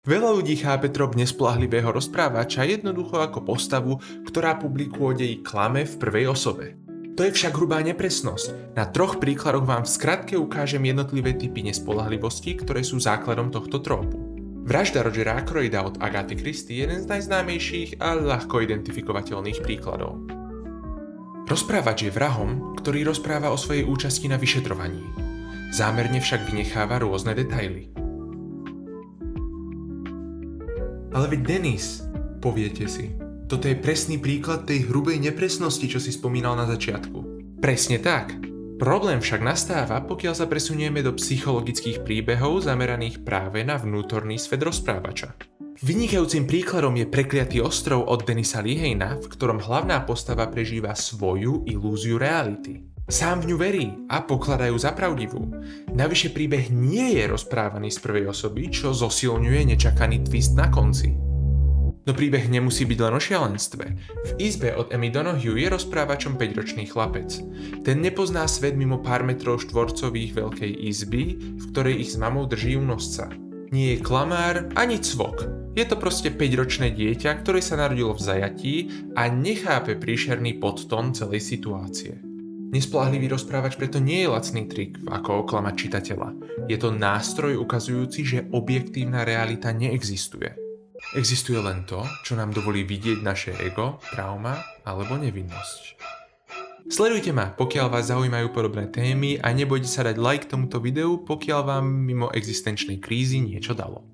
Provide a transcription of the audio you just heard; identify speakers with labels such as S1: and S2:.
S1: Veľa ľudí chápe trop nespoľahlivého rozprávača jednoducho ako postavu, ktorá publiku o deji klame v prvej osobe. To je však hrubá nepresnosť. Na 3 príkladoch vám v skratke ukážem jednotlivé typy nespoľahlivosti, ktoré sú základom tohto trópu. Vražda Rogera Ackroyda od Agaty Christie je jeden z najznámejších a ľahko identifikovateľných príkladov. Rozprávač je vrahom, ktorý rozpráva o svojej účasti na vyšetrovaní. Zámerne však vynecháva rôzne detaily. Ale veď Dennis, poviete si, toto je presný príklad tej hrubej nepresnosti, čo si spomínal na začiatku. Presne tak. Problém však nastáva, pokiaľ sa presunieme do psychologických príbehov zameraných práve na vnútorný svet rozprávača. Vynikajúcim príkladom je Prekliatý ostrov od Dennisa Lehana, v ktorom hlavná postava prežíva svoju ilúziu reality. Sám v ňu verí a pokladajú za pravdivú. Navyše príbeh nie je rozprávaný z prvej osoby, čo zosilňuje nečakaný twist na konci. No príbeh nemusí byť len o šialenstve. V izbe od Emmy Donoghue je rozprávačom 5-ročný chlapec. Ten nepozná svet mimo pár metrov štvorcových veľkej izby, v ktorej ich s mamou drží u nosca. Nie je klamár ani cvok. Je to proste 5-ročné dieťa, ktoré sa narodilo v zajatí a nechápe príšerný podtón celej situácie. Nespoľahlivý rozprávač preto nie je lacný trik, ako oklamať čitateľa. Je to nástroj ukazujúci, že objektívna realita neexistuje. Existuje len to, čo nám dovolí vidieť naše ego, trauma alebo nevinnosť. Sledujte ma, pokiaľ vás zaujímajú podobné témy a nebojte sa dať like tomuto videu, pokiaľ vám mimo existenčnej krízy niečo dalo.